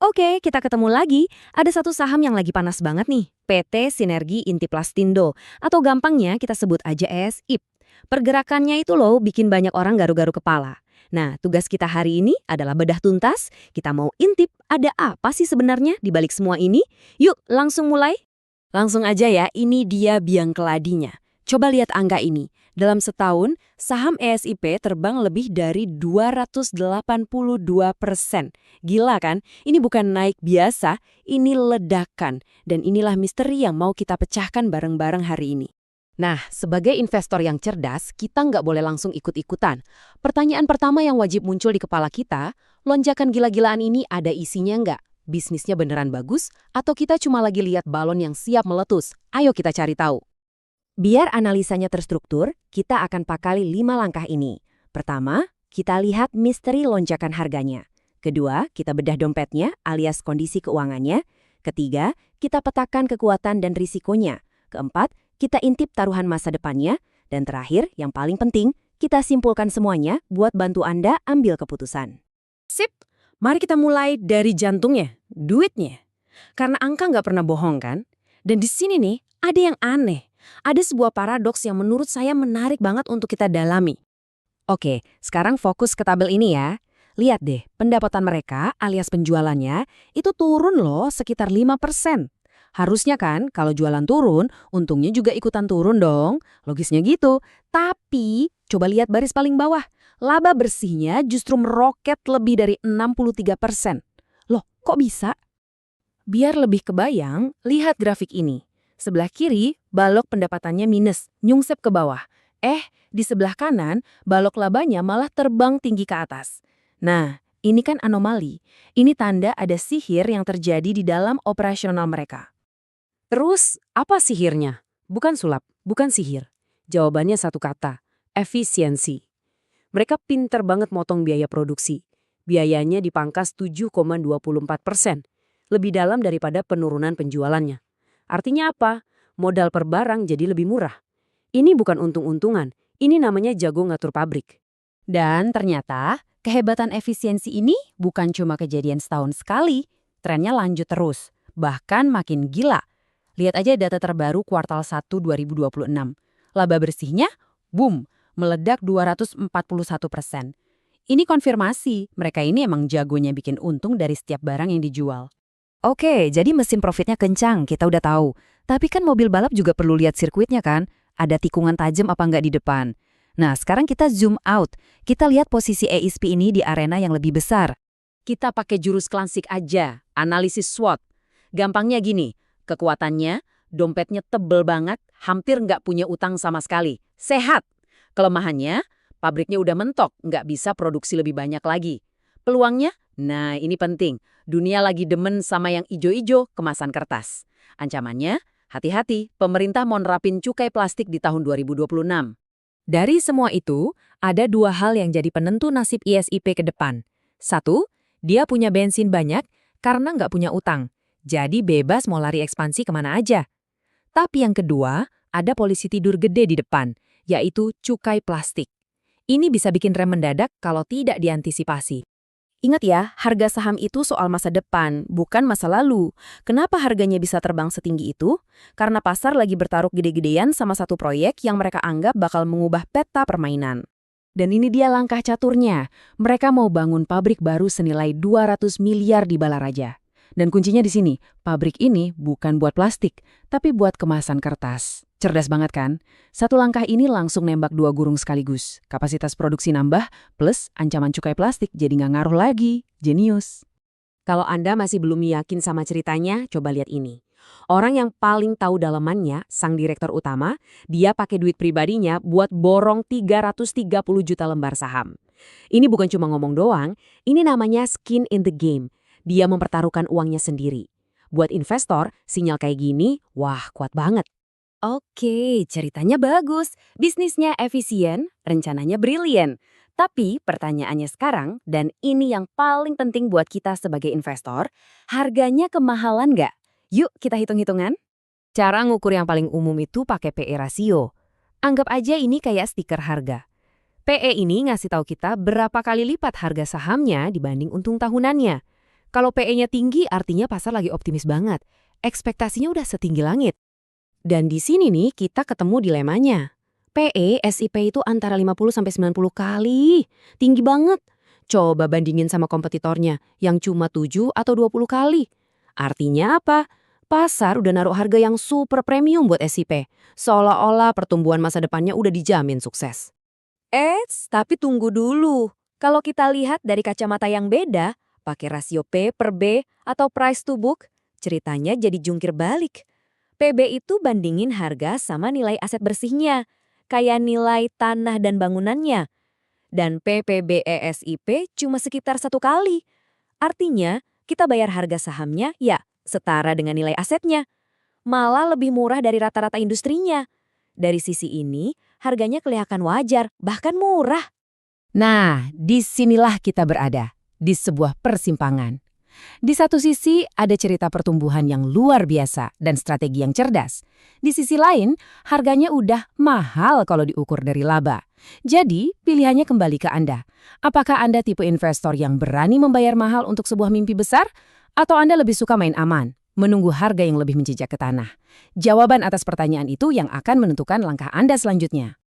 Oke, kita ketemu lagi. Ada satu saham yang lagi panas banget nih, PT Sinergi Intiplastindo, atau gampangnya kita sebut aja SIP. Pergerakannya itu loh bikin banyak orang garu-garu kepala. Nah, tugas kita hari ini adalah bedah tuntas. Kita mau intip ada apa sih sebenarnya di balik semua ini? Yuk, langsung mulai. Langsung aja ya, ini dia biang keladinya. Coba lihat angka ini. Dalam setahun, saham ESIP terbang lebih dari 282%. Gila kan? Ini bukan naik biasa, ini ledakan. Dan inilah misteri yang mau kita pecahkan bareng-bareng hari ini. Nah, sebagai investor yang cerdas, kita nggak boleh langsung ikut-ikutan. Pertanyaan pertama yang wajib muncul di kepala kita, lonjakan gila-gilaan ini ada isinya nggak? Bisnisnya beneran bagus? Atau kita cuma lagi lihat balon yang siap meletus? Ayo kita cari tahu. Biar analisanya terstruktur, kita akan pakai 5 langkah ini. Pertama, kita lihat misteri lonjakan harganya. Kedua, kita bedah dompetnya alias kondisi keuangannya. Ketiga, kita petakan kekuatan dan risikonya. Keempat, kita intip taruhan masa depannya. Dan terakhir, yang paling penting, kita simpulkan semuanya buat bantu Anda ambil keputusan. Sip, mari kita mulai dari jantungnya, duitnya. Karena angka nggak pernah bohong kan? Dan di sini nih, ada yang aneh. Ada sebuah paradoks yang menurut saya menarik banget untuk kita dalami. Oke, sekarang fokus ke tabel ini ya. Lihat deh, pendapatan mereka alias penjualannya itu turun loh sekitar 5%. Harusnya kan kalau jualan turun, untungnya juga ikutan turun dong. Logisnya gitu. Tapi, coba lihat baris paling bawah. Laba bersihnya justru meroket lebih dari 63%. Loh, kok bisa? Biar lebih kebayang, lihat grafik ini. Sebelah kiri, balok pendapatannya minus, nyungsep ke bawah. Di sebelah kanan, balok labanya malah terbang tinggi ke atas. Nah, ini kan anomali. Ini tanda ada sihir yang terjadi di dalam operasional mereka. Terus, apa sihirnya? Bukan sulap, bukan sihir. Jawabannya satu kata, efisiensi. Mereka pinter banget motong biaya produksi. Biayanya dipangkas 7,24%. Lebih dalam daripada penurunan penjualannya. Artinya apa? Modal per barang jadi lebih murah. Ini bukan untung-untungan, ini namanya jago ngatur pabrik. Dan ternyata, kehebatan efisiensi ini bukan cuma kejadian setahun sekali, trennya lanjut terus, bahkan makin gila. Lihat aja data terbaru kuartal 1 2026. Laba bersihnya, boom, meledak 241%. Ini konfirmasi, mereka ini emang jagonya bikin untung dari setiap barang yang dijual. Oke, jadi mesin profitnya kencang, kita udah tahu. Tapi kan mobil balap juga perlu lihat sirkuitnya kan? Ada tikungan tajam apa nggak di depan? Nah, sekarang kita zoom out. Kita lihat posisi ESP ini di arena yang lebih besar. Kita pakai jurus klasik aja, analisis SWOT. Gampangnya gini, kekuatannya, dompetnya tebel banget, hampir nggak punya utang sama sekali. Sehat. Kelemahannya, pabriknya udah mentok, nggak bisa produksi lebih banyak lagi. Peluangnya? Nah, ini penting. Dunia lagi demen sama yang ijo-ijo, kemasan kertas. Ancamannya, hati-hati, pemerintah mau nerapin cukai plastik di tahun 2026. Dari semua itu, ada dua hal yang jadi penentu nasib ISIP ke depan. Satu, dia punya bensin banyak karena nggak punya utang. Jadi bebas mau lari ekspansi kemana aja. Tapi yang kedua, ada polisi tidur gede di depan, yaitu cukai plastik. Ini bisa bikin rem mendadak kalau tidak diantisipasi. Ingat ya, harga saham itu soal masa depan, bukan masa lalu. Kenapa harganya bisa terbang setinggi itu? Karena pasar lagi bertaruh gede-gedean sama satu proyek yang mereka anggap bakal mengubah peta permainan. Dan ini dia langkah caturnya. Mereka mau bangun pabrik baru senilai 200 miliar di Balaraja. Dan kuncinya di sini, pabrik ini bukan buat plastik, tapi buat kemasan kertas. Cerdas banget kan? Satu langkah ini langsung nembak dua burung sekaligus. Kapasitas produksi nambah, plus ancaman cukai plastik jadi nggak ngaruh lagi. Jenius. Kalau Anda masih belum yakin sama ceritanya, coba lihat ini. Orang yang paling tahu dalamannya, sang direktur utama, dia pakai duit pribadinya buat borong 330 juta lembar saham. Ini bukan cuma ngomong doang, ini namanya skin in the game. Dia mempertaruhkan uangnya sendiri. Buat investor, sinyal kayak gini, wah kuat banget. Oke, ceritanya bagus, bisnisnya efisien, rencananya brilian. Tapi pertanyaannya sekarang, dan ini yang paling penting buat kita sebagai investor, harganya kemahalan nggak? Yuk kita hitung-hitungan. Cara ngukur yang paling umum itu pakai PE rasio. Anggap aja ini kayak stiker harga. PE ini ngasih tahu kita berapa kali lipat harga sahamnya dibanding untung tahunannya. Kalau PE-nya tinggi artinya pasar lagi optimis banget. Ekspektasinya udah setinggi langit. Dan di sini nih kita ketemu dilemanya. PE SIP itu antara 50-90 kali. Tinggi banget. Coba bandingin sama kompetitornya yang cuma 7 atau 20 kali. Artinya apa? Pasar udah naruh harga yang super premium buat SIP. Seolah-olah pertumbuhan masa depannya udah dijamin sukses. Tapi tunggu dulu. Kalau kita lihat dari kacamata yang beda, pakai rasio P per B atau price to book, ceritanya jadi jungkir balik. PB itu bandingin harga sama nilai aset bersihnya, kayak nilai tanah dan bangunannya. Dan PPBESIP cuma sekitar 1 kali. Artinya, kita bayar harga sahamnya ya setara dengan nilai asetnya. Malah lebih murah dari rata-rata industrinya. Dari sisi ini, harganya kelihatan wajar, bahkan murah. Nah, disinilah kita berada, di sebuah persimpangan. Di satu sisi, ada cerita pertumbuhan yang luar biasa dan strategi yang cerdas. Di sisi lain, harganya udah mahal kalau diukur dari laba. Jadi, pilihannya kembali ke Anda. Apakah Anda tipe investor yang berani membayar mahal untuk sebuah mimpi besar? Atau Anda lebih suka main aman, menunggu harga yang lebih menjejak ke tanah? Jawaban atas pertanyaan itu yang akan menentukan langkah Anda selanjutnya.